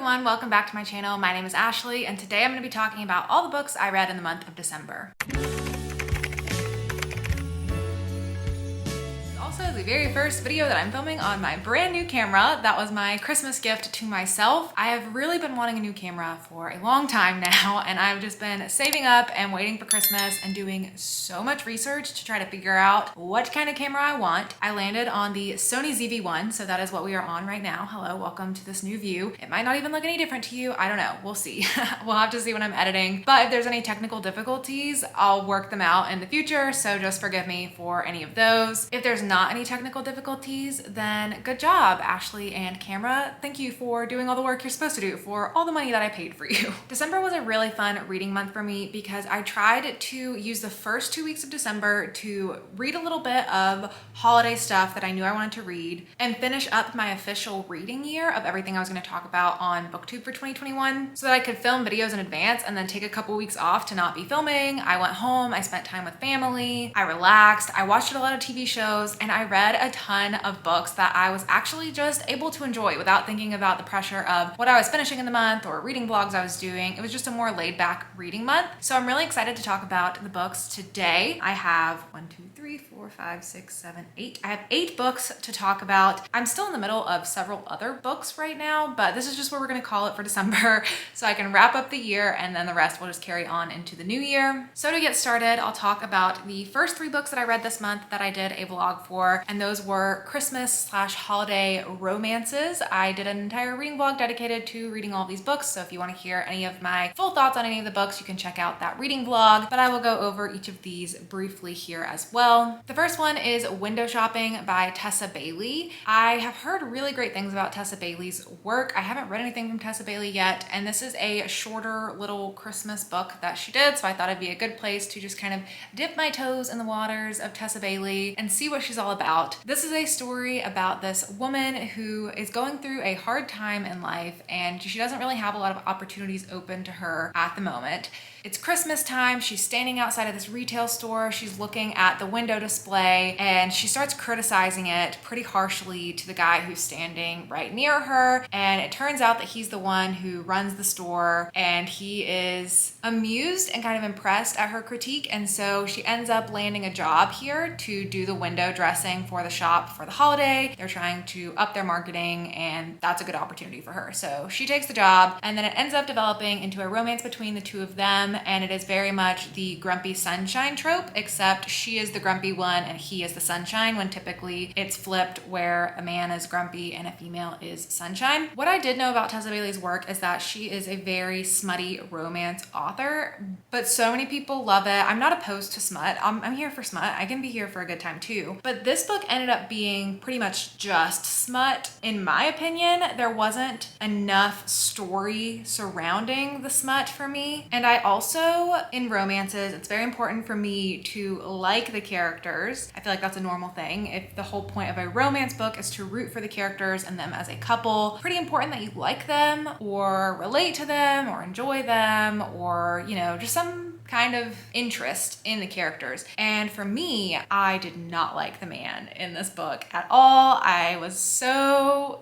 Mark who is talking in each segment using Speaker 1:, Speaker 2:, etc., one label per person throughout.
Speaker 1: everyone, welcome back to my channel. My name is Ashley, and today I'm going to be talking about all the books I read in the month of December. Also, the very first video that I'm filming on my brand new camera. That was my Christmas gift to myself. I have really been wanting a new camera for a long time now, and I've just been saving up and waiting for Christmas and doing so much research to try to figure out what kind of camera I want. I landed on the Sony ZV-1, so that is what we are on right now. Hello, welcome to this new view. It might not even look any different to you. I don't know, we'll see. We'll have to see when I'm editing, but if there's any technical difficulties, I'll work them out in the future, so just forgive me for any of those. If there's not any technical difficulties, then good job, Ashley and camera. Thank you for doing all the work you're supposed to do for all the money that I paid for you. December was a really fun reading month for me because I tried to use the first 2 weeks of December to read a little bit of holiday stuff that I knew I wanted to read and finish up my official reading year of everything I was going to talk about on BookTube for 2021 so that I could film videos in advance and then take a couple weeks off to not be filming. I went home, I spent time with family, I relaxed, I watched a lot of TV shows, and I read a ton of books that I was actually just able to enjoy without thinking about the pressure of what I was finishing in the month or reading vlogs I was doing. It was just a more laid back reading month. So I'm really excited to talk about the books today. I have 1, 2, 3, 4, 5, 6, 7, 8. I have 8 books to talk about. I'm still in the middle of several other books right now, but this is just what we're gonna call it for December so I can wrap up the year and then the rest will just carry on into the new year. So to get started, I'll talk about the first 3 books that I read this month that I did a vlog for, and those were Christmas/holiday romances. I did an entire reading vlog dedicated to reading all these books, so if you want to hear any of my full thoughts on any of the books, you can check out that reading vlog, but I will go over each of these briefly here as well. The first one is Window Shopping by Tessa Bailey. I have heard really great things about Tessa Bailey's work. I haven't read anything from Tessa Bailey yet, and this is a shorter little Christmas book that she did, so I thought it'd be a good place to just kind of dip my toes in the waters of Tessa Bailey and see what she's all about. This is a story about this woman who is going through a hard time in life, and she doesn't really have a lot of opportunities open to her at the moment. It's Christmas time. She's standing outside of this retail store. She's looking at the window display and she starts criticizing it pretty harshly to the guy who's standing right near her. And it turns out that he's the one who runs the store, and he is amused and kind of impressed at her critique. And so she ends up landing a job here to do the window dressing for the shop for the holiday. They're trying to up their marketing, and that's a good opportunity for her. So she takes the job, and then it ends up developing into a romance between the two of them. And it is very much the grumpy sunshine trope, except she is the grumpy one and he is the sunshine, when typically it's flipped where a man is grumpy and a female is sunshine. What I did know about Tessa Bailey's work is that she is a very smutty romance author, but so many people love it. I'm not opposed to smut. I'm here for smut. I can be here for a good time too. But this book ended up being pretty much just smut. In my opinion, there wasn't enough story surrounding the smut for me. And I also, in romances, it's very important for me to like the characters. I feel like that's a normal thing. If the whole point of a romance book is to root for the characters and them as a couple, pretty important that you like them or relate to them or enjoy them, or, you know, just some kind of interest in the characters. And for me, I did not like the man in this book at all.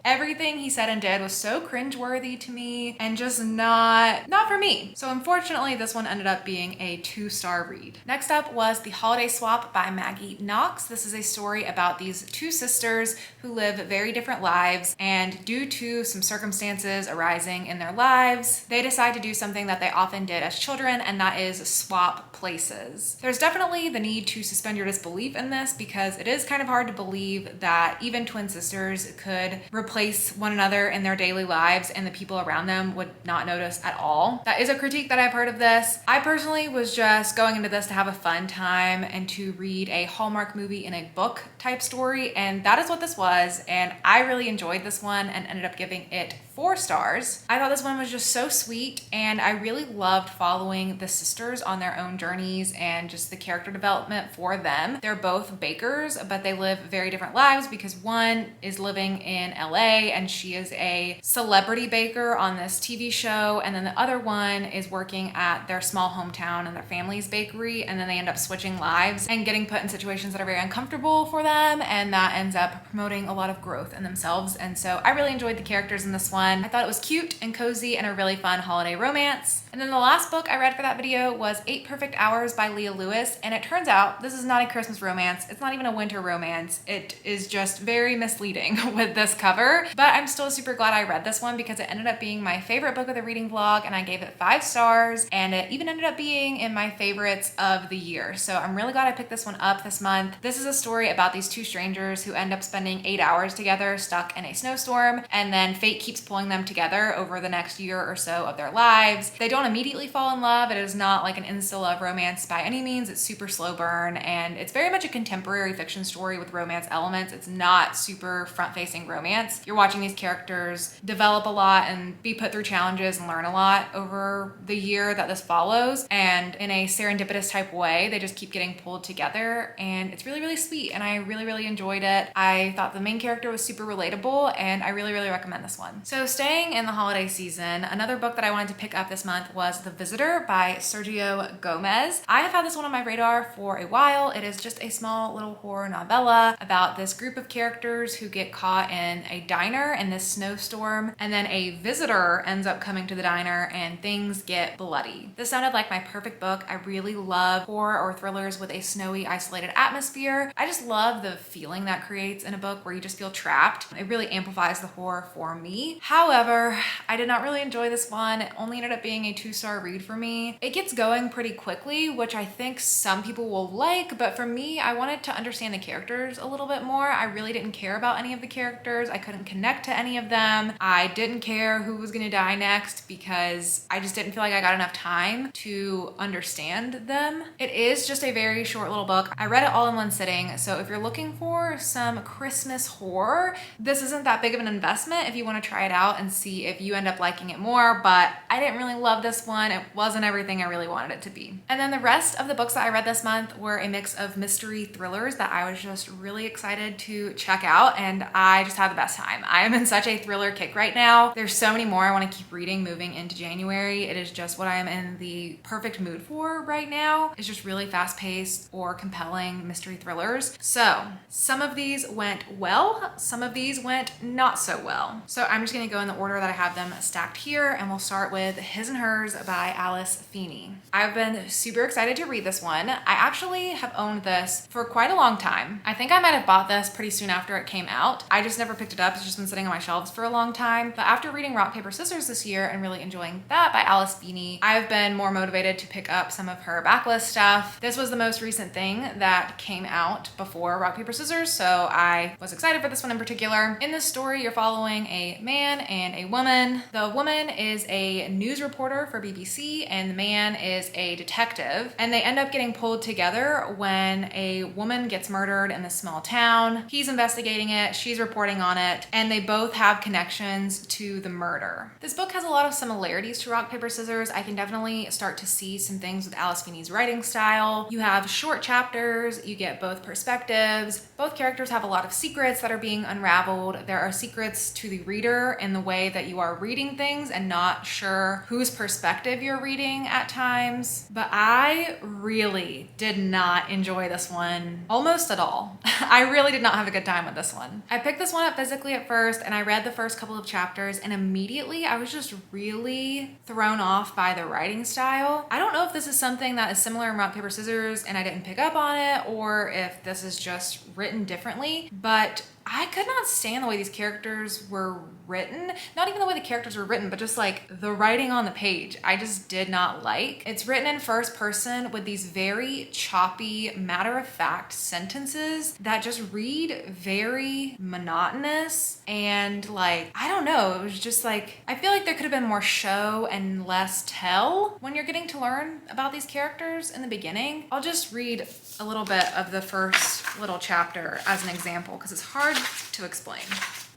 Speaker 1: Everything he said and did was so cringeworthy to me and just not for me. So unfortunately, this one ended up being a 2-star read. Next up was The Holiday Swap by Maggie Knox. This is a story about these 2 sisters who live very different lives, and due to some circumstances arising in their lives, they decide to do something that they often did as children, and that is swap places. There's definitely the need to suspend your disbelief in this because it is kind of hard to believe that even twin sisters could replace one another in their daily lives and the people around them would not notice at all. That is a critique that I've heard of this. I personally was just going into this to have a fun time and to read a Hallmark movie in a book type story, and that is what this was, and I really enjoyed this one and ended up giving it 4 stars. I thought this one was just so sweet, and I really loved following the sisters on their own journeys and just the character development for them. They're both bakers, but they live very different lives because one is living in LA and she is a celebrity baker on this TV show, and then the other one is working at their small hometown and their family's bakery, and then they end up switching lives and getting put in situations that are very uncomfortable for them, and that ends up promoting a lot of growth in themselves. And so I really enjoyed the characters in this one. fun. I thought it was cute and cozy and a really fun holiday romance. And then the last book I read for that video was 8 Perfect Hours by Leah Lewis, and it turns out this is not a Christmas romance. It's not even a winter romance. It is just very misleading with this cover, but I'm still super glad I read this one because it ended up being my favorite book of the reading vlog, and I gave it 5 stars, and it even ended up being in my favorites of the year. So I'm really glad I picked this one up this month. This is a story about these 2 strangers who end up spending 8 hours together stuck in a snowstorm, and then fate keeps pulling them together over the next year or so of their lives. They don't immediately fall in love. It is not like an insta-love romance by any means. It's super slow burn, and it's very much a contemporary fiction story with romance elements. It's not super front-facing romance. You're watching these characters develop a lot and be put through challenges and learn a lot over the year that this follows, and in a serendipitous type way, they just keep getting pulled together, and it's really, really sweet, and I really enjoyed it. I thought the main character was super relatable, and I really recommend this one. So staying in the holiday season, another book that I wanted to pick up this month was The Visitor by Sergio Gomez. I have had this one on my radar for a while. It is just a small little horror novella about this group of characters who get caught in a diner in this snowstorm, and then a visitor ends up coming to the diner and things get bloody. This sounded like my perfect book. I really love horror or thrillers with a snowy, isolated atmosphere. I just love the feeling that creates in a book where you just feel trapped. It really amplifies the horror for me. However, I did not really enjoy this one. It only ended up being a 2-star read for me. It gets going pretty quickly, which I think some people will like, but for me, I wanted to understand the characters a little bit more. I really didn't care about any of the characters. I couldn't connect to any of them. I didn't care who was gonna die next because I just didn't feel like I got enough time to understand them. It is just a very short little book. I read it all in one sitting, so if you're looking for some Christmas horror, this isn't that big of an investment if you want to try it out and see if you end up liking it more, but I didn't really love this one. It wasn't everything I really wanted it to be. And then the rest of the books that I read this month were a mix of mystery thrillers that I was just really excited to check out, and I just had the best time. I am in such a thriller kick right now. There's so many more I want to keep reading moving into January. It is just what I am in the perfect mood for right now. It's just really fast-paced or compelling mystery thrillers. So some of these went well, some of these went not so well. So I'm just gonna go in the order that I have them stacked here, and we'll start with His and Hers by Alice Feeney. I've been super excited to read this one. I actually have owned this for quite a long time. I think I might have bought this pretty soon after it came out. I just never picked it up. It's just been sitting on my shelves for a long time. But after reading Rock, Paper, Scissors this year and really enjoying that by Alice Feeney, I've been more motivated to pick up some of her backlist stuff. This was the most recent thing that came out before Rock, Paper, Scissors, so I was excited for this one in particular. In this story, you're following a man and a woman. The woman is a news reporter for BBC, and the man is a detective, and they end up getting pulled together when a woman gets murdered in this small town. He's investigating it, she's reporting on it, and they both have connections to the murder. This book has a lot of similarities to Rock, Paper, Scissors. I can definitely start to see some things with Alice Feeney's writing style. You have short chapters, you get both perspectives. Both characters have a lot of secrets that are being unraveled. There are secrets to the reader in the way that you are reading things and not sure whose perspective you're reading at times. But I really did not enjoy this one almost at all. I really did not have a good time with this one. I picked this one up physically at first, and I read the first couple of chapters, and immediately I was just really thrown off by the writing style. I don't know if this is something that is similar in Rock, Paper, Scissors and I didn't pick up on it, or if this is just written differently, but I could not stand the way these characters were written. Not even the way the characters were written, but just like the writing on the page. I just did not like. It's written in first person with these very choppy, matter-of-fact sentences that just read very monotonous, and like, I don't know, it was just like, I feel like there could have been more show and less tell when you're getting to learn about these characters in the beginning. I'll just read a little bit of the first little chapter as an example because it's hard to explain.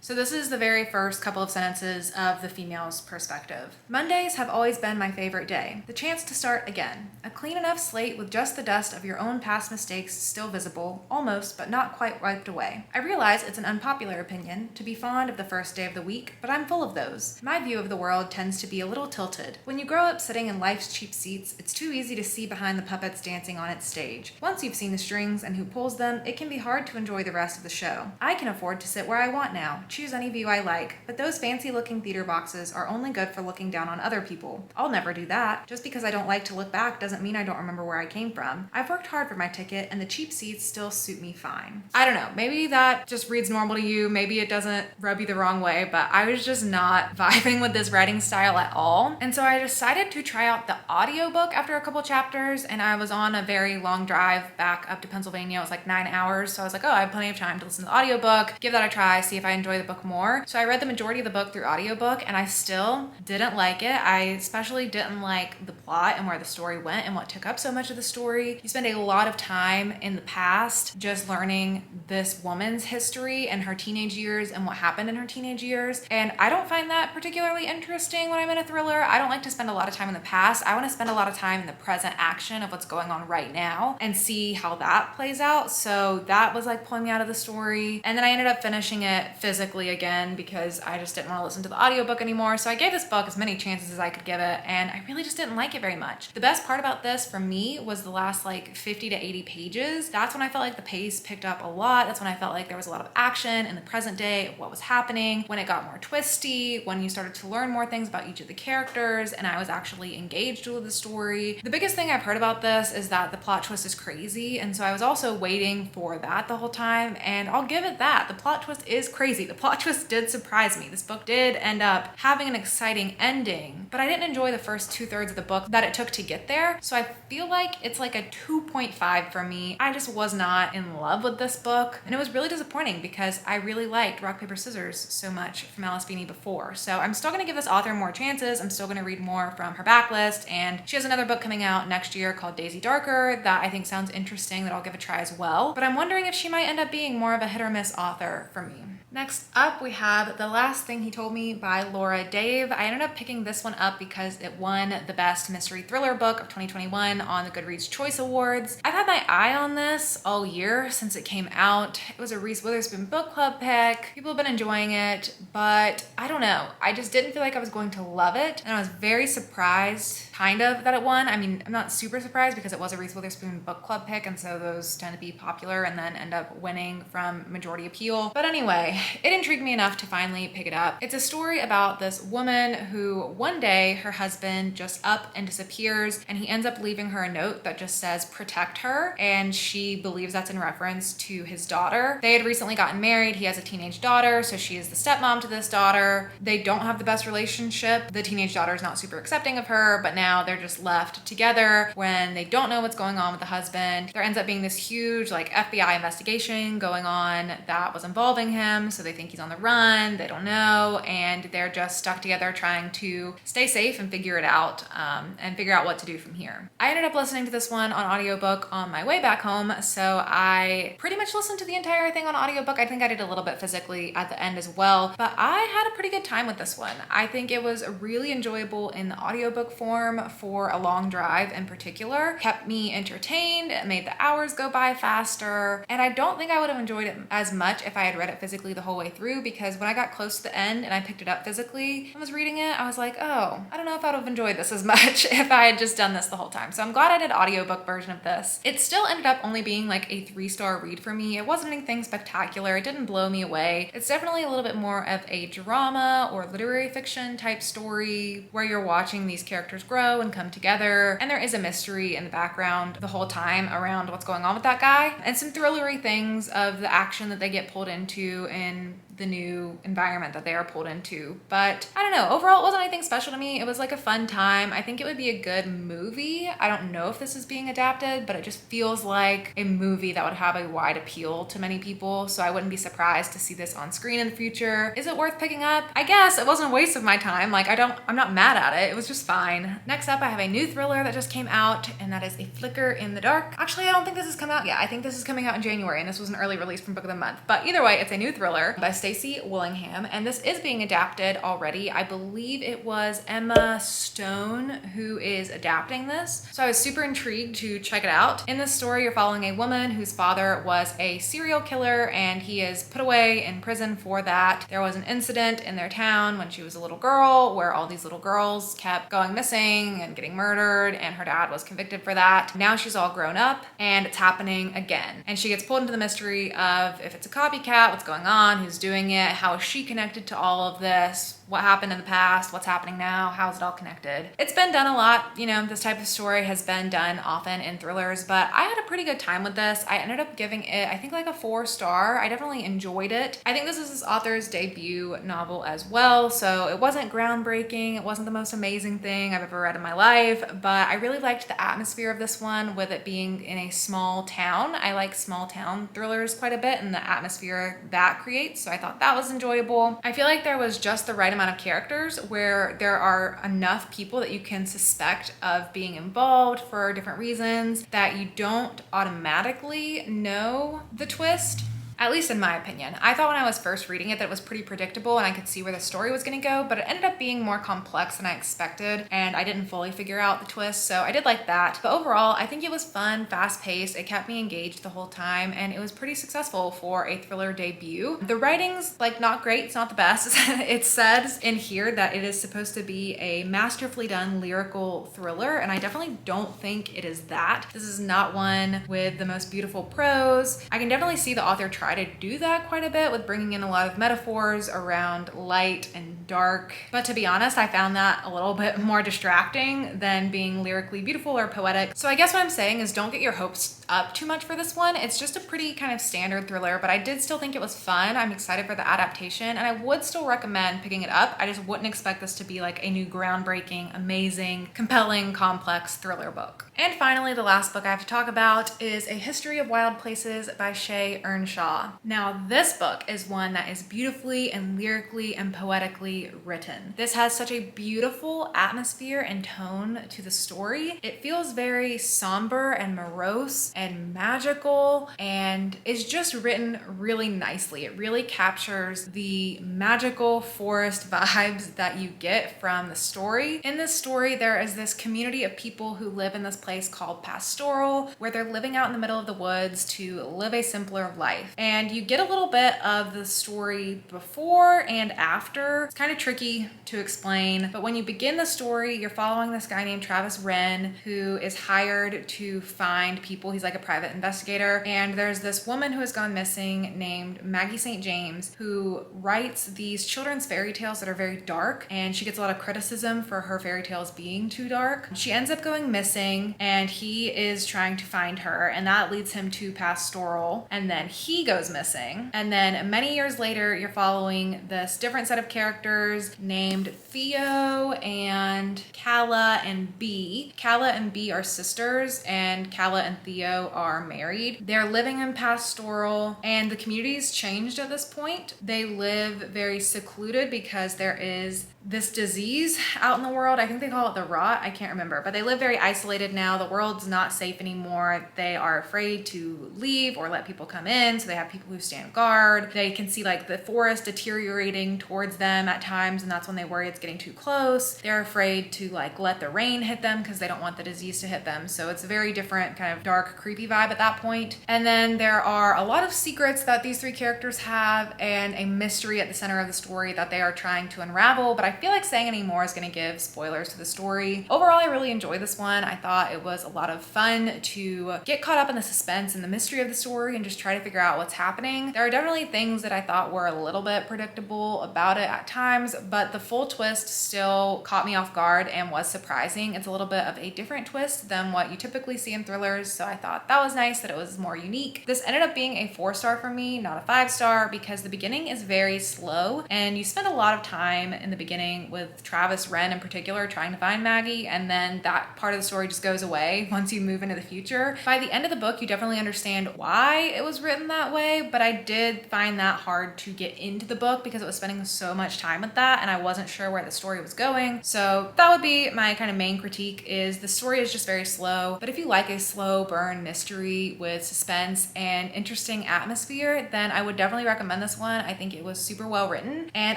Speaker 1: So this is the very first couple of sentences of the female's perspective. Mondays have always been my favorite day. The chance to start again. A clean enough slate with just the dust of your own past mistakes still visible, almost but not quite wiped away. I realize it's an unpopular opinion to be fond of the first day of the week, but I'm full of those. My view of the world tends to be a little tilted. When you grow up sitting in life's cheap seats, it's too easy to see behind the puppets dancing on its stage. Once you've seen the strings and who pulls them, it can be hard to enjoy the rest of the show. I can afford to sit where I want now, choose any view I like, but those fancy looking theater boxes are only good for looking down on other people. I'll never do that. Just because I don't like to look back doesn't mean I don't remember where I came from. I've worked hard for my ticket and the cheap seats still suit me fine. I don't know, maybe that just reads normal to you, maybe it doesn't rub you the wrong way, but I was just not vibing with this writing style at all. And so I decided to try out the audiobook after a couple chapters, and I was on a very long drive back up to Pennsylvania. It was like 9 hours, so I was like, oh, I have plenty of time to listen to the audiobook, give that a try, see if I enjoy the book more. So I read the majority of the book through audiobook, and I still didn't like it. I especially didn't like the plot and where the story went and what took up so much of the story. You spend a lot of time in the past just learning this woman's history and her teenage years and what happened in her teenage years, and I don't find that particularly interesting when I'm in a thriller. I don't like to spend a lot of time in the past. I want to spend a lot of time in the present action of what's going on right now and see how that plays out. So that was like pulling me out of the story. And then I ended up finishing it physically again because I just didn't want to listen to the audiobook anymore. So I gave this book as many chances as I could give it, and I really just didn't like it very much. The best part about this for me was the last like 50 to 80 pages. That's when I felt like the pace picked up a lot. That's when I felt like there was a lot of action in the present day of what was happening, when it got more twisty, when you started to learn more things about each of the characters, and I was actually engaged with the story. The biggest thing I've heard about this is that the plot twist is crazy, and so I was also waiting for that the whole time, and I'll give it that. The plot twist is crazy. The plot twist did surprise me. This book did end up having an exciting ending, but I didn't enjoy the first 2/3 of the book that it took to get there, so I feel like it's like a 2.5 for me. I just was not in love with this book, and it was really disappointing because I really liked Rock, Paper, Scissors so much from Alice Feeney before. So I'm still gonna give this author more chances. I'm still gonna read more from her backlist, and she has another book coming out next year called Daisy Darker that I think sounds interesting that I'll give a try as well. But I'm wondering if she might end up being more of a hit or miss author for me. Next up, we have The Last Thing He Told Me by Laura Dave. I ended up picking this one up because it won the Best Mystery Thriller Book of 2021 on the Goodreads Choice Awards. I've had my eye on this all year since it came out. It was a Reese Witherspoon book club pick. People have been enjoying it, but I don't know. I just didn't feel like I was going to love it, and I was very surprised, kind of, that it won. I mean, I'm not super surprised because it was a Reese Witherspoon book club pick, and so those tend to be popular and then end up winning from majority appeal. But anyway, it intrigued me enough to finally pick it up. It's a story about this woman who one day her husband just up and disappears, and he ends up leaving her a note that just says protect her, and she believes that's in reference to his daughter. They had recently gotten married. He has a teenage daughter, so she is the stepmom to this daughter. They don't have the best relationship. The teenage daughter is not super accepting of her, but now they're just left together when they don't know what's going on with the husband. There ends up being this huge like FBI investigation going on that was involving him, so they think he's on the run, they don't know, and they're just stuck together trying to stay safe and figure it out, and figure out what to do from here. I ended up listening to this one on audiobook on my way back home, so I pretty much listened to the entire thing on audiobook. I think I did a little bit physically at the end as well, but I had a pretty good time with this one. I think it was really enjoyable in the audiobook form for a long drive in particular. Kept me entertained, it made the hours go by faster, and I don't think I would have enjoyed it as much if I had read it physically the whole way through, because when I got close to the end and I picked it up physically and was reading it, I was like, oh, I don't know if I would have enjoyed this as much if I had just done this the whole time. So I'm glad I did audiobook version of this. It still ended up only being like a 3-star read for me. It wasn't anything spectacular. It didn't blow me away. It's definitely a little bit more of a drama or literary fiction type story where you're watching these characters grow and come together, and there is a mystery in the background the whole time around what's going on with that guy, and some thrillery things of the action that they get pulled into in the new environment that they are pulled into. But I don't know, overall it wasn't anything special to me. It was like a fun time. I think it would be a good movie. I don't know if this is being adapted, but it just feels like a movie that would have a wide appeal to many people, so I wouldn't be surprised to see this on screen in the future. Is it worth picking up? I guess. It wasn't a waste of my time. Like, I'm not mad at it. It was just fine. Next up, I have a new thriller that just came out, and that is A Flicker in the Dark. Actually, I don't think this has come out yet. I think this is coming out in January, and this was an early release from Book of the Month. But either way, it's a new thriller by Stacey Willingham, and this is being adapted already. I believe it was Emma Stone who is adapting this, so I was super intrigued to check it out. In this story, you're following a woman whose father was a serial killer, and he is put away in prison for that. There was an incident in their town when she was a little girl where all these little girls kept going missing and getting murdered, and her dad was convicted for that. Now she's all grown up and it's happening again, and she gets pulled into the mystery of if it's a copycat, what's going on, who's doing doing it? How is she connected to all of this? What happened in the past? What's happening now? How's it all connected? It's been done a lot. You know, this type of story has been done often in thrillers, but I had a pretty good time with this. I ended up giving it, I think, like a 4-star. I definitely enjoyed it. I think this is this author's debut novel as well, so it wasn't groundbreaking. It wasn't the most amazing thing I've ever read in my life, but I really liked the atmosphere of this one with it being in a small town. I like small town thrillers quite a bit and the atmosphere that creates, so I thought that was enjoyable. I feel like there was just the right amount of characters where there are enough people that you can suspect of being involved for different reasons that you don't automatically know the twist. At least in my opinion. I thought when I was first reading it that it was pretty predictable and I could see where the story was going to go, but it ended up being more complex than I expected and I didn't fully figure out the twist, so I did like that. But overall, I think it was fun, fast-paced, it kept me engaged the whole time, and it was pretty successful for a thriller debut. The writing's like not great, it's not the best. It says in here that it is supposed to be a masterfully done lyrical thriller, and I definitely don't think it is that. This is not one with the most beautiful prose. I can definitely see the author try to do that quite a bit with bringing in a lot of metaphors around light and dark. But to be honest, I found that a little bit more distracting than being lyrically beautiful or poetic. So I guess what I'm saying is don't get your hopes up too much for this one. It's just a pretty kind of standard thriller, but I did still think it was fun. I'm excited for the adaptation and I would still recommend picking it up. I just wouldn't expect this to be like a new groundbreaking, amazing, compelling, complex thriller book. And finally, the last book I have to talk about is A History of Wild Places by Shea Ernshaw. Now, this book is one that is beautifully and lyrically and poetically written. This has such a beautiful atmosphere and tone to the story. It feels very somber and morose and magical and is just written really nicely. It really captures the magical forest vibes that you get from the story. In this story, there is this community of people who live in this place called Pastoral, where they're living out in the middle of the woods to live a simpler life. And you get a little bit of the story before and after. It's kind of tricky to explain, but when you begin the story, you're following this guy named Travis Wren who is hired to find people. He's like a private investigator, and there's this woman who has gone missing named Maggie St. James who writes these children's fairy tales that are very dark, and she gets a lot of criticism for her fairy tales being too dark. She ends up going missing and he is trying to find her, and that leads him to Pastoral, and then he goes missing. And then many years later, you're following this different set of characters named Theo and Calla and Bee. Calla and Bee are sisters, and Calla and Theo are married. They're living in Pastoral, and the community's changed at this point. They live very secluded because there is this disease out in the world. I think they call it the rot. I can't remember, but they live very isolated now. The world's not safe anymore. They are afraid to leave or let people come in, so they have people who stand guard. They can see like the forest deteriorating towards them at times, and that's when they worry it's getting too close. They're afraid to like let the rain hit them because they don't want the disease to hit them. So it's a very different kind of dark, creepy vibe at that point. And then there are a lot of secrets that these three characters have and a mystery at the center of the story that they are trying to unravel, but I feel like saying any more is going to give spoilers to the story. Overall, I really enjoyed this one. I thought it was a lot of fun to get caught up in the suspense and the mystery of the story and just try to figure out what's happening. There are definitely things that I thought were a little bit predictable about it at times, but the full twist still caught me off guard and was surprising. It's a little bit of a different twist than what you typically see in thrillers, so I thought that was nice that it was more unique. This ended up being a 4-star for me, not a 5-star, because the beginning is very slow and you spend a lot of time in the beginning with Travis Wren in particular trying to find Maggie, and then that part of the story just goes away once you move into the future. By the end of the book, you definitely understand why it was written that way, but I did find that hard to get into the book because it was spending so much time with that and I wasn't sure where the story was going. So that would be my kind of main critique, is the story is just very slow. But if you like a slow burn mystery with suspense and interesting atmosphere, then I would definitely recommend this one. I think it was super well written, and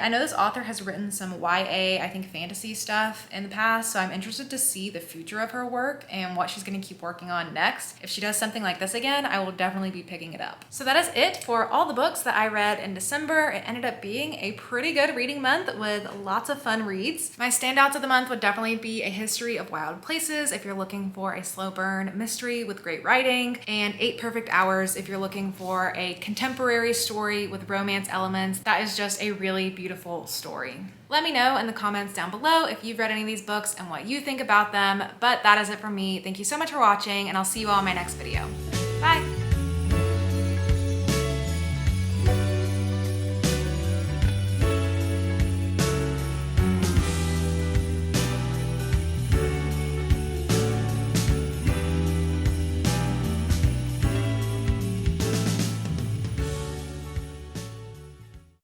Speaker 1: I know this author has written some YA YA, I think fantasy stuff in the past, so I'm interested to see the future of her work and what she's gonna keep working on next. If she does something like this again, I will definitely be picking it up. So that is it for all the books that I read in December. It ended up being a pretty good reading month with lots of fun reads. My standouts of the month would definitely be A History of Wild Places if you're looking for a slow burn mystery with great writing, and 8 Perfect Hours if you're looking for a contemporary story with romance elements. That is just a really beautiful story. Let me know in the comments down below if you've read any of these books and what you think about them. But that is it from me. Thank you so much for watching, and I'll see you all in my next video.